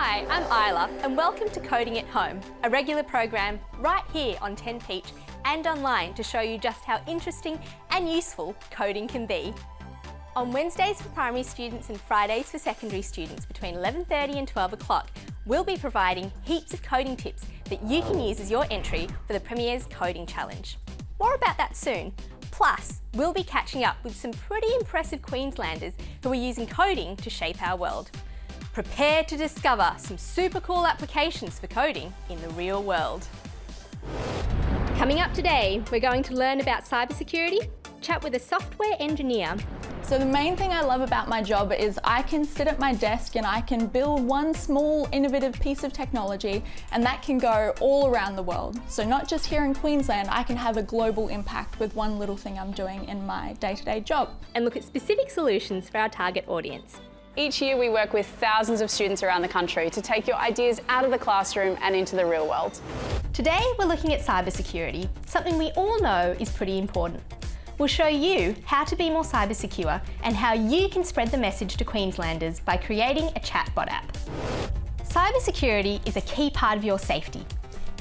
Hi, I'm Isla and welcome to Coding at Home, a regular program right here on 10 Peach and online to show you just how interesting and useful coding can be. On Wednesdays for primary students and Fridays for secondary students between 11:30 and 12 o'clock, we'll be providing heaps of coding tips that you can use as your entry for the Premier's Coding Challenge. More about that soon. Plus, we'll be catching up with some pretty impressive Queenslanders who are using coding to shape our world. Prepare to discover some super cool applications for coding in the real world. Coming up today, we're going to learn about cybersecurity, chat with a software engineer. So the main thing I love about my job is I can sit at my desk and I can build one small innovative piece of technology and that can go all around the world. So not just here in Queensland, I can have a global impact with one little thing I'm doing in my day-to-day job. And look at specific solutions for our target audience. Each year we work with thousands of students around the country to take your ideas out of the classroom and into the real world. Today we're looking at cybersecurity, something we all know is pretty important. We'll show you how to be more cyber secure and how you can spread the message to Queenslanders by creating a chatbot app. Cybersecurity is a key part of your safety.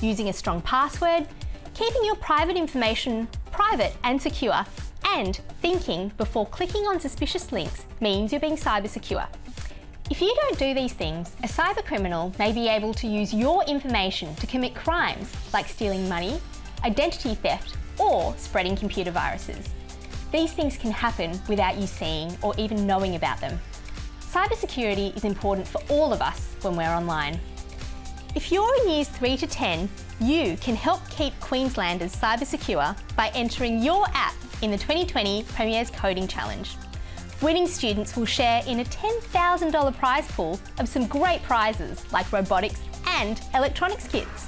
Using a strong password, keeping your private information private and secure, and thinking before clicking on suspicious links means you're being cyber secure. If you don't do these things, a cyber criminal may be able to use your information to commit crimes like stealing money, identity theft, or spreading computer viruses. These things can happen without you seeing or even knowing about them. Cybersecurity is important for all of us when we're online. If you're in years 3 to 10, you can help keep Queenslanders cyber secure by entering your app in the 2020 Premier's Coding Challenge. Winning students will share in a $10,000 prize pool of some great prizes like robotics and electronics kits.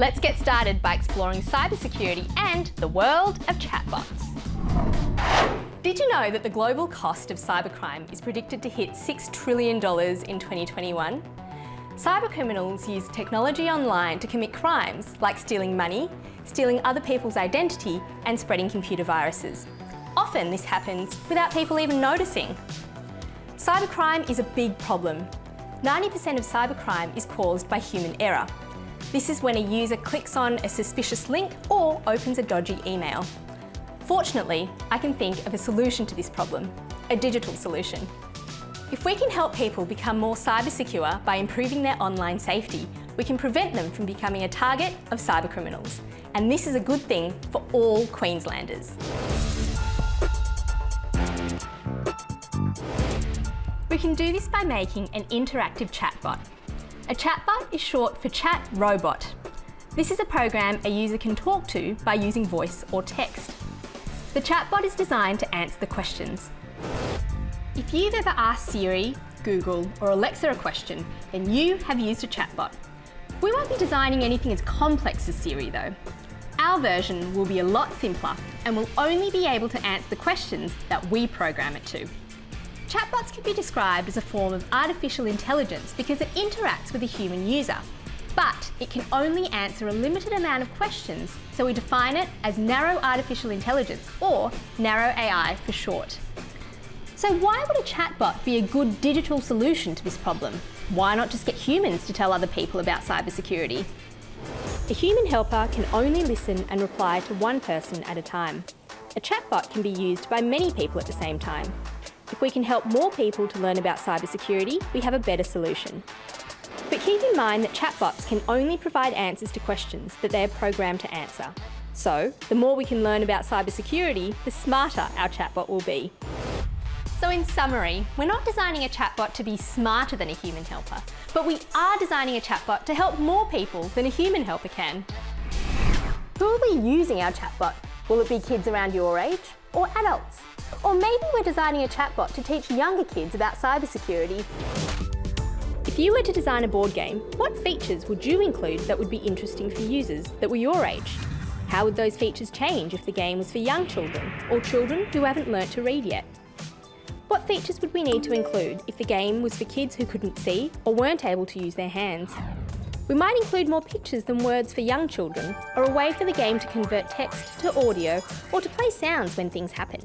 Let's get started by exploring cybersecurity and the world of chatbots. Did you know that the global cost of cybercrime is predicted to hit $6 trillion in 2021? Cybercriminals use technology online to commit crimes like stealing money, stealing other people's identity, and spreading computer viruses. Often this happens without people even noticing. Cybercrime is a big problem. 90% of cybercrime is caused by human error. This is when a user clicks on a suspicious link or opens a dodgy email. Fortunately, I can think of a solution to this problem, a digital solution. If we can help people become more cyber secure by improving their online safety, we can prevent them from becoming a target of cyber criminals. And this is a good thing for all Queenslanders. We can do this by making an interactive chatbot. A chatbot is short for chat robot. This is a program a user can talk to by using voice or text. The chatbot is designed to answer the questions. If you've ever asked Siri, Google, or Alexa a question, then you have used a chatbot. We won't be designing anything as complex as Siri though. Our version will be a lot simpler and will only be able to answer the questions that we program it to. Chatbots can be described as a form of artificial intelligence because it interacts with a human user, but it can only answer a limited amount of questions, so we define it as narrow artificial intelligence, or narrow AI for short. So why would a chatbot be a good digital solution to this problem? Why not just get humans to tell other people about cybersecurity? A human helper can only listen and reply to one person at a time. A chatbot can be used by many people at the same time. If we can help more people to learn about cybersecurity, we have a better solution. But keep in mind that chatbots can only provide answers to questions that they are programmed to answer. So, the more we can learn about cybersecurity, the smarter our chatbot will be. So in summary, we're not designing a chatbot to be smarter than a human helper, but we are designing a chatbot to help more people than a human helper can. Who will be using our chatbot? Will it be kids around your age or adults? Or maybe we're designing a chatbot to teach younger kids about cybersecurity. If If you were to design a board game, what features would you include that would be interesting for users that were your age? How would those features change if the game was for young children or children who haven't learnt to read yet? What features would we need to include if the game was for kids who couldn't see or weren't able to use their hands? We might include more pictures than words for young children, or a way for the game to convert text to audio or to play sounds when things happen.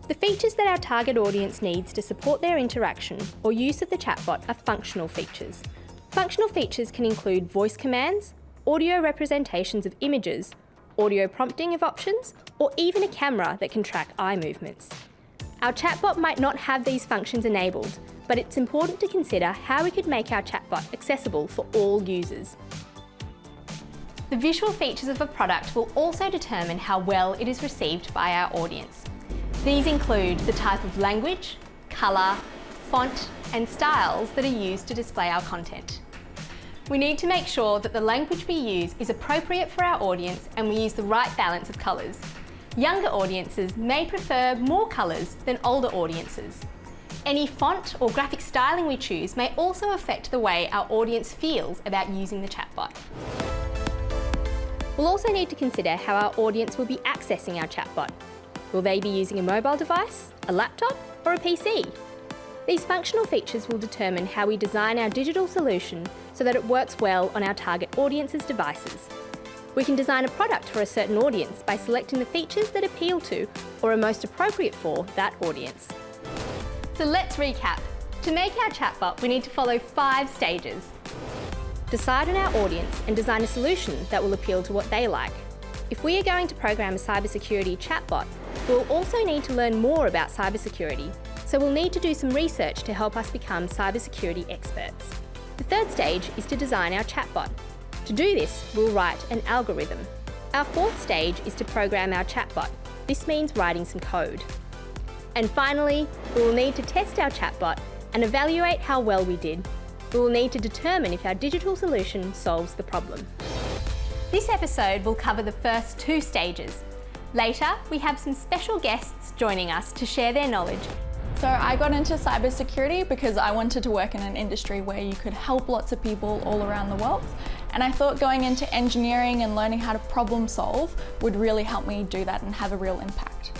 The features that our target audience needs to support their interaction or use of the chatbot are functional features. Functional features can include voice commands, audio representations of images, audio prompting of options, or even a camera that can track eye movements. Our chatbot might not have these functions enabled, but it's important to consider how we could make our chatbot accessible for all users. The visual features of a product will also determine how well it is received by our audience. These include the type of language, colour, font, and styles that are used to display our content. We need to make sure that the language we use is appropriate for our audience and we use the right balance of colours. Younger audiences may prefer more colours than older audiences. Any font or graphic styling we choose may also affect the way our audience feels about using the chatbot. We'll also need to consider how our audience will be accessing our chatbot. Will they be using a mobile device, a laptop, or a PC? These functional features will determine how we design our digital solution so that it works well on our target audience's devices. We can design a product for a certain audience by selecting the features that appeal to or are most appropriate for that audience. So let's recap. To make our chatbot, we need to follow 5 stages. Decide on our audience and design a solution that will appeal to what they like. If we are going to program a cybersecurity chatbot, we'll also need to learn more about cybersecurity, so we'll need to do some research to help us become cybersecurity experts. The third stage is to design our chatbot. To do this, we'll write an algorithm. Our fourth stage is to program our chatbot. This means writing some code. And finally, we will need to test our chatbot and evaluate how well we did. We will need to determine if our digital solution solves the problem. This episode will cover the first 2 stages. Later, we have some special guests joining us to share their knowledge. So I got into cybersecurity because I wanted to work in an industry where you could help lots of people all around the world. And I thought going into engineering and learning how to problem solve would really help me do that and have a real impact.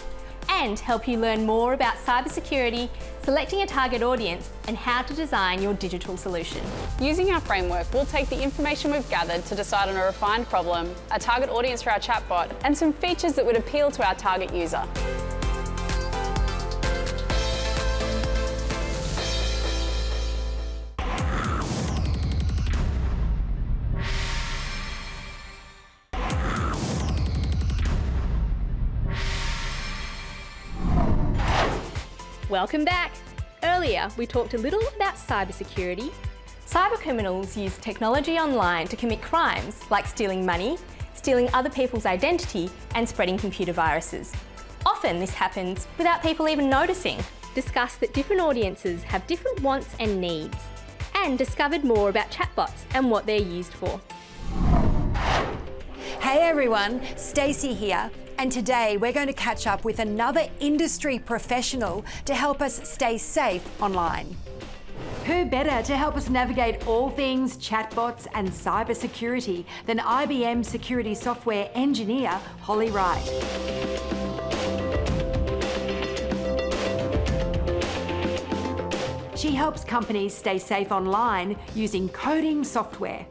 And help you learn more about cybersecurity, selecting a target audience, and how to design your digital solution. Using our framework, we'll take the information we've gathered to decide on a refined problem, a target audience for our chatbot, and some features that would appeal to our target user. Welcome back. Earlier, we talked a little about cybersecurity. Cybercriminals use technology online to commit crimes like stealing money, stealing other people's identity, and spreading computer viruses. Often this happens without people even noticing. Discussed that different audiences have different wants and needs, and discovered more about chatbots and what they're used for. Hey everyone, Stacey here. And today we're going to catch up with another industry professional to help us stay safe online. Who better to help us navigate all things chatbots and cybersecurity than IBM security software engineer Holly Wright. She helps companies stay safe online using coding software.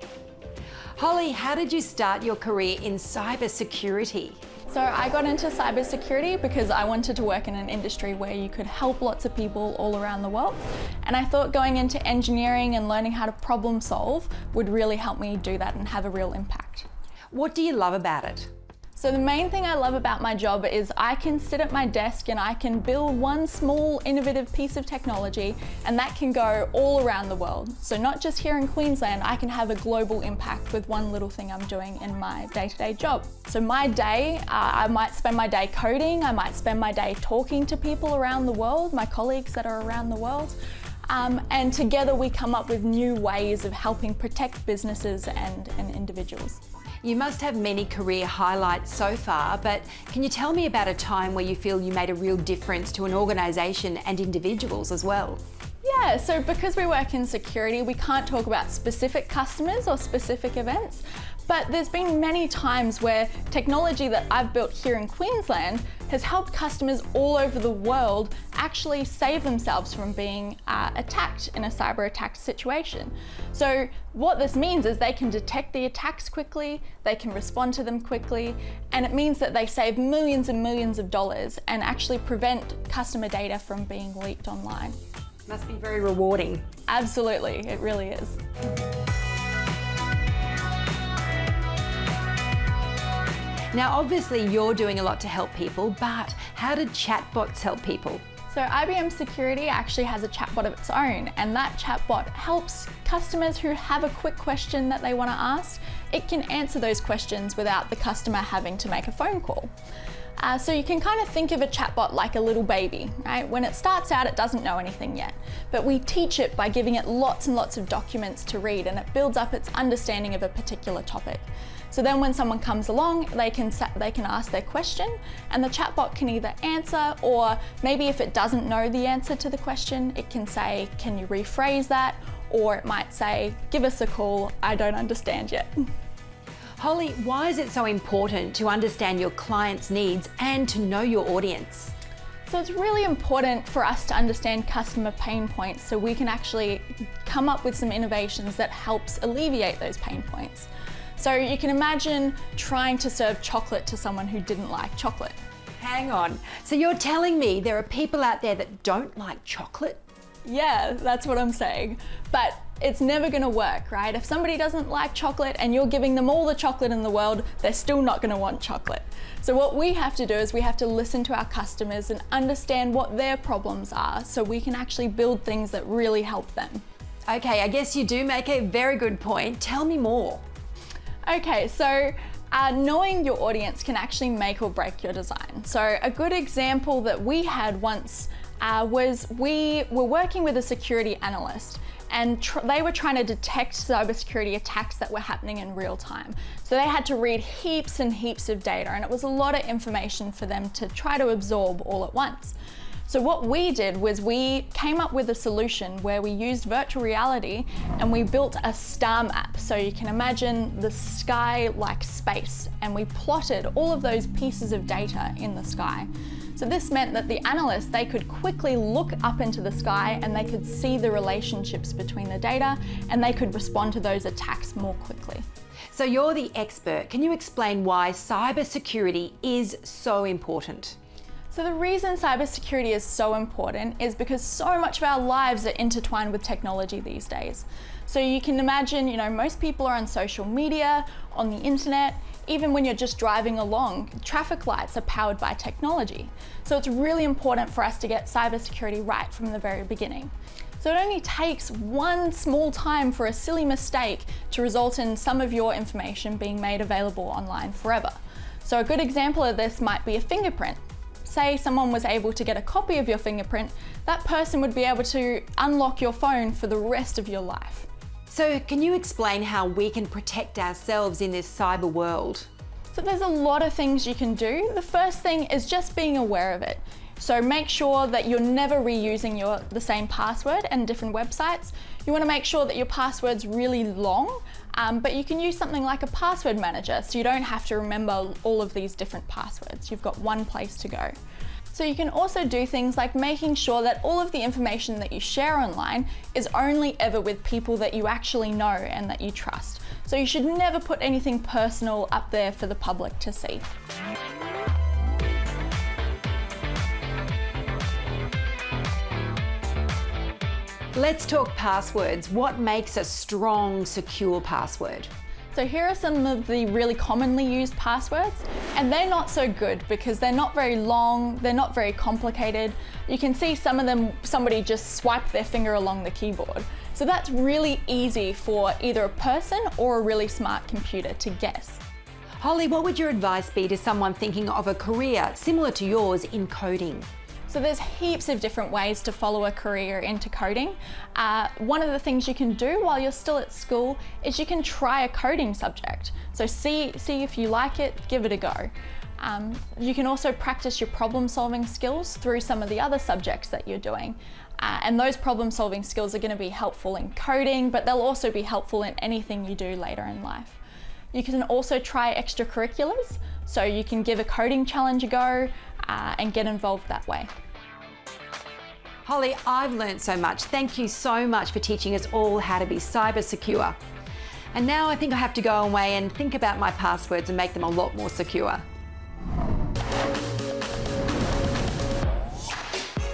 Holly, how did you start your career in cybersecurity? So I got into cybersecurity because I wanted to work in an industry where you could help lots of people all around the world. And I thought going into engineering and learning how to problem solve would really help me do that and have a real impact. What do you love about it? So the main thing I love about my job is I can sit at my desk and I can build one small innovative piece of technology, and that can go all around the world. So not just here in Queensland, I can have a global impact with one little thing I'm doing in my day-to-day job. So my day, I might spend my day coding, I might spend my day talking to people around the world, my colleagues that are around the world. And together we come up with new ways of helping protect businesses and individuals. You must have many career highlights so far, but can you tell me about a time where you feel you made a real difference to an organisation and individuals as well? Yeah, so because we work in security, we can't talk about specific customers or specific events, but there's been many times where technology that I've built here in Queensland has helped customers all over the world actually save themselves from being attacked in a cyber attack situation. So what this means is they can detect the attacks quickly, they can respond to them quickly, and it means that they save millions and millions of dollars and actually prevent customer data from being leaked online. Must be very rewarding. Absolutely, it really is. Now, obviously, you're doing a lot to help people, but how did chatbots help people? So IBM Security actually has a chatbot of its own, and that chatbot helps customers who have a quick question that they want to ask. It can answer those questions without the customer having to make a phone call. So you can kind of think of a chatbot like a little baby, right? When it starts out, it doesn't know anything yet, but we teach it by giving it lots and lots of documents to read, and it builds up its understanding of a particular topic. So then when someone comes along, they can ask their question, and the chatbot can either answer, or maybe if it doesn't know the answer to the question, it can say, can you rephrase that? Or it might say, give us a call, I don't understand yet. Holly, why is it so important to understand your client's needs and to know your audience? So it's really important for us to understand customer pain points so we can actually come up with some innovations that helps alleviate those pain points. So you can imagine trying to serve chocolate to someone who didn't like chocolate. Hang on. So you're telling me there are people out there that don't like chocolate? Yeah, that's what I'm saying. But it's never gonna work, right? If somebody doesn't like chocolate and you're giving them all the chocolate in the world, they're still not gonna want chocolate. So what we have to do is we have to listen to our customers and understand what their problems are so we can actually build things that really help them. Okay, I guess you do make a very good point. Tell me more. Okay, so knowing your audience can actually make or break your design. So a good example that we had once was we were working with a security analyst, and they were trying to detect cybersecurity attacks that were happening in real time. So they had to read heaps and heaps of data, and it was a lot of information for them to try to absorb all at once. So what we did was we came up with a solution where we used virtual reality and we built a star map. So you can imagine the sky like space, and we plotted all of those pieces of data in the sky. So this meant that the analysts, they could quickly look up into the sky and they could see the relationships between the data, and they could respond to those attacks more quickly. So you're the expert. Can you explain why cybersecurity is so important? So the reason cybersecurity is so important is because so much of our lives are intertwined with technology these days. So you can imagine, most people are on social media, on the internet. Even when you're just driving along, traffic lights are powered by technology. So it's really important for us to get cybersecurity right from the very beginning. So it only takes one small time for a silly mistake to result in some of your information being made available online forever. So a good example of this might be a fingerprint. Say someone was able to get a copy of your fingerprint, that person would be able to unlock your phone for the rest of your life. So can you explain how we can protect ourselves in this cyber world? So there's a lot of things you can do. The first thing is just being aware of it. So make sure that you're never reusing the same password and different websites. You want to make sure that your password's really long, but you can use something like a password manager so you don't have to remember all of these different passwords. You've got one place to go. So you can also do things like making sure that all of the information that you share online is only ever with people that you actually know and that you trust. So you should never put anything personal up there for the public to see. Let's talk passwords. What makes a strong, secure password? So here are some of the really commonly used passwords, and they're not so good because they're not very long, they're not very complicated. You can see some of them, somebody just swiped their finger along the keyboard. So that's really easy for either a person or a really smart computer to guess. Holly, what would your advice be to someone thinking of a career similar to yours in coding? So there's heaps of different ways to follow a career into coding. One of the things you can do while you're still at school is you can try a coding subject. So see if you like it, give it a go. You can also practice your problem-solving skills through some of the other subjects that you're doing. And those problem-solving skills are going to be helpful in coding, but they'll also be helpful in anything you do later in life. You can also try extracurriculars, so you can give a coding challenge a go and get involved that way. Holly, I've learned so much. Thank you so much for teaching us all how to be cyber secure. And now I think I have to go away and think about my passwords and make them a lot more secure.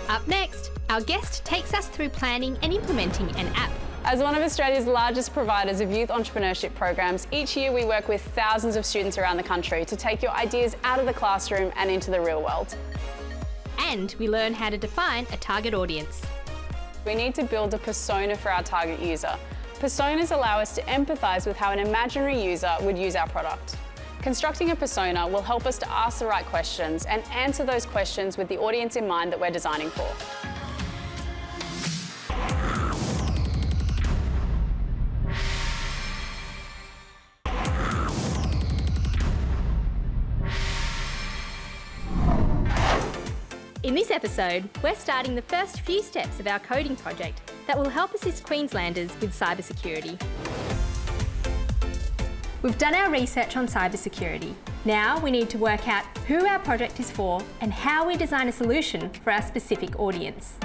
Up next, our guest takes us through planning and implementing an app. As one of Australia's largest providers of youth entrepreneurship programs, each year we work with thousands of students around the country to take your ideas out of the classroom and into the real world. And we learn how to define a target audience. We need to build a persona for our target user. Personas allow us to empathise with how an imaginary user would use our product. Constructing a persona will help us to ask the right questions and answer those questions with the audience in mind that we're designing for. In this episode, we're starting the first few steps of our coding project that will help assist Queenslanders with cybersecurity. We've done our research on cybersecurity. Now we need to work out who our project is for and how we design a solution for our specific audience.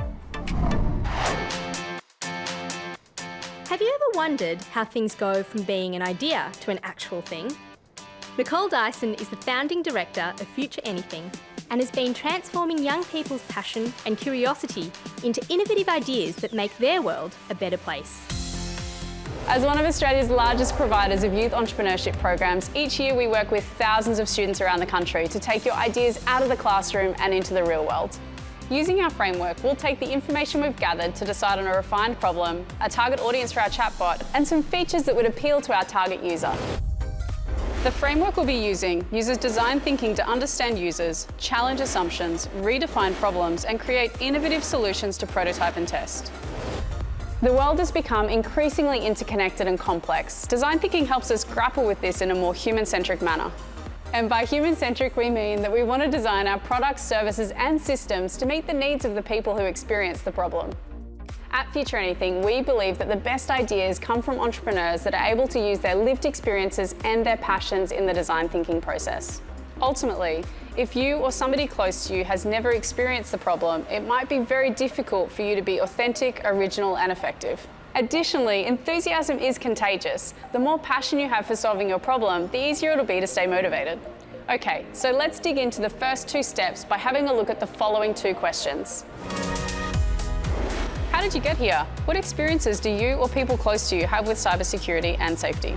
Have you ever wondered how things go from being an idea to an actual thing? Nicole Dyson is the founding director of Future Anything and has been transforming young people's passion and curiosity into innovative ideas that make their world a better place. As one of Australia's largest providers of youth entrepreneurship programs, each year we work with thousands of students around the country to take your ideas out of the classroom and into the real world. Using our framework, we'll take the information we've gathered to decide on a refined problem, a target audience for our chatbot, and some features that would appeal to our target user. The framework we'll be using uses design thinking to understand users, challenge assumptions, redefine problems, and create innovative solutions to prototype and test. The world has become increasingly interconnected and complex. Design thinking helps us grapple with this in a more human-centric manner. And by human-centric, we mean that we want to design our products, services, and systems to meet the needs of the people who experience the problem. At Future Anything, we believe that the best ideas come from entrepreneurs that are able to use their lived experiences and their passions in the design thinking process. Ultimately, if you or somebody close to you has never experienced the problem, it might be very difficult for you to be authentic, original, and effective. Additionally, enthusiasm is contagious. The more passion you have for solving your problem, the easier it'll be to stay motivated. Okay, so let's dig into the first two steps by having a look at the following two questions. How did you get here? What experiences do you or people close to you have with cybersecurity and safety?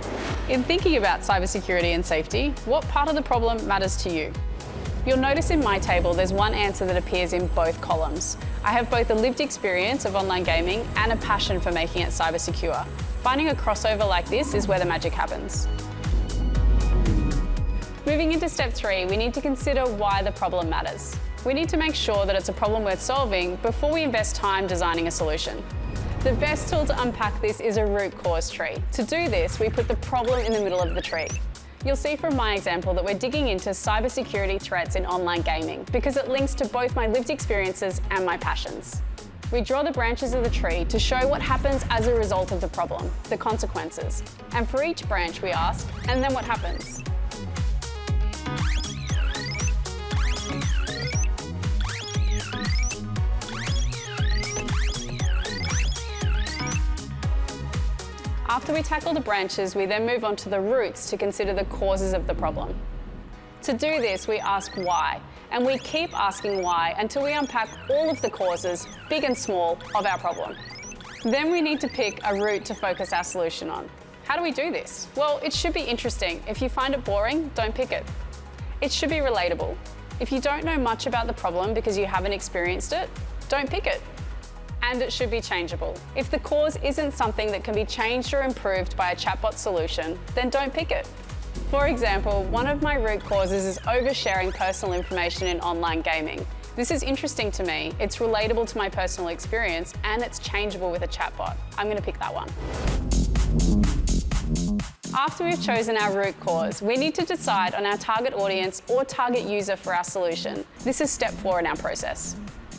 In thinking about cybersecurity and safety, what part of the problem matters to you? You'll notice in my table there's one answer that appears in both columns. I have both a lived experience of online gaming and a passion for making it cyber secure. Finding a crossover like this is where the magic happens. Moving into step 3, we need to consider why the problem matters. We need to make sure that it's a problem worth solving before we invest time designing a solution. The best tool to unpack this is a root cause tree. To do this, we put the problem in the middle of the tree. You'll see from my example that we're digging into cybersecurity threats in online gaming because it links to both my lived experiences and my passions. We draw the branches of the tree to show what happens as a result of the problem, the consequences. And for each branch we ask, and then what happens? After we tackle the branches, we then move on to the roots to consider the causes of the problem. To do this, we ask why, and we keep asking why until we unpack all of the causes, big and small, of our problem. Then we need to pick a root to focus our solution on. How do we do this? Well, it should be interesting. If you find it boring, don't pick it. It should be relatable. If you don't know much about the problem because you haven't experienced it, don't pick it. And it should be changeable. If the cause isn't something that can be changed or improved by a chatbot solution, then don't pick it. For example, one of my root causes is oversharing personal information in online gaming. This is interesting to me, it's relatable to my personal experience, and it's changeable with a chatbot. I'm going to pick that one. After we've chosen our root cause, we need to decide on our target audience or target user for our solution. This is step 4 in our process.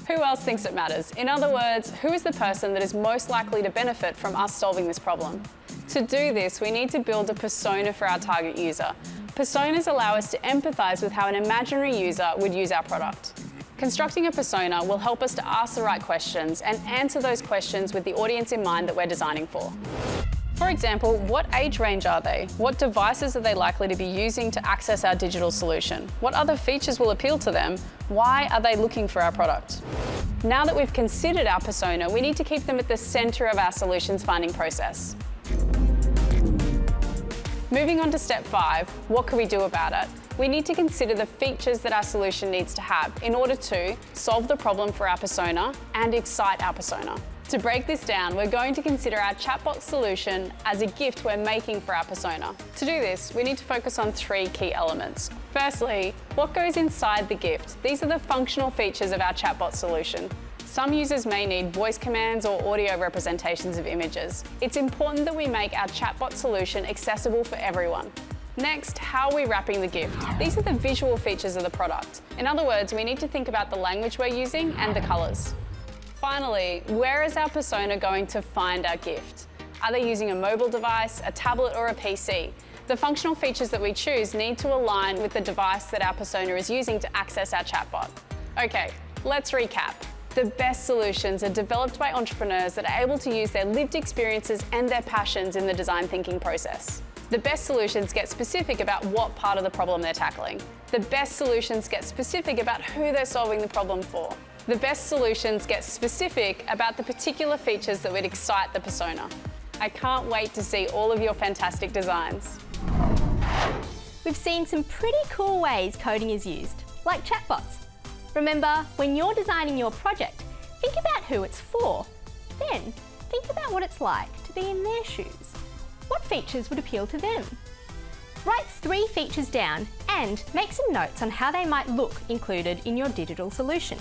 Who else thinks it matters? In other words, who is the person that is most likely to benefit from us solving this problem? To do this, we need to build a persona for our target user. Personas allow us to empathise with how an imaginary user would use our product. Constructing a persona will help us to ask the right questions and answer those questions with the audience in mind that we're designing for. For example, what age range are they? What devices are they likely to be using to access our digital solution? What other features will appeal to them? Why are they looking for our product? Now that we've considered our persona, we need to keep them at the centre of our solutions finding process. Moving on to step 5, what can we do about it? We need to consider the features that our solution needs to have in order to solve the problem for our persona and excite our persona. To break this down, we're going to consider our chatbot solution as a gift we're making for our persona. To do this, we need to focus on 3 key elements. Firstly, what goes inside the gift? These are the functional features of our chatbot solution. Some users may need voice commands or audio representations of images. It's important that we make our chatbot solution accessible for everyone. Next, how are we wrapping the gift? These are the visual features of the product. In other words, we need to think about the language we're using and the colours. Finally, where is our persona going to find our gift? Are they using a mobile device, a tablet or a PC? The functional features that we choose need to align with the device that our persona is using to access our chatbot. Okay, let's recap. The best solutions are developed by entrepreneurs that are able to use their lived experiences and their passions in the design thinking process. The best solutions get specific about what part of the problem they're tackling. The best solutions get specific about who they're solving the problem for. The best solutions get specific about the particular features that would excite the persona. I can't wait to see all of your fantastic designs. We've seen some pretty cool ways coding is used, like chatbots. Remember, when you're designing your project, think about who it's for. Then, think about what it's like to be in their shoes. What features would appeal to them? Write 3 features down and make some notes on how they might look included in your digital solution.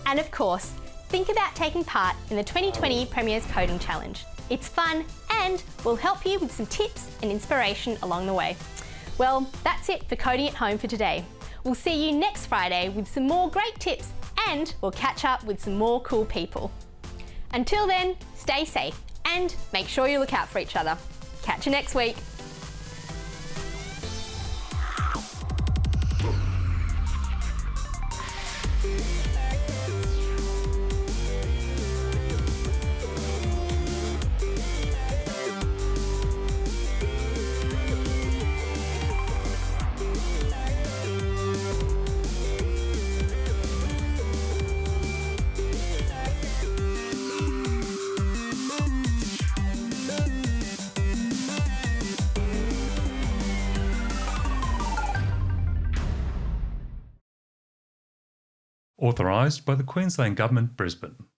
And of course, think about taking part in the 2020 Premier's Coding Challenge. It's fun and will help you with some tips and inspiration along the way. Well, that's it for Coding at Home for today. We'll see you next Friday with some more great tips and we'll catch up with some more cool people. Until then, stay safe and make sure you look out for each other. Catch you next week. Authorised by the Queensland Government, Brisbane.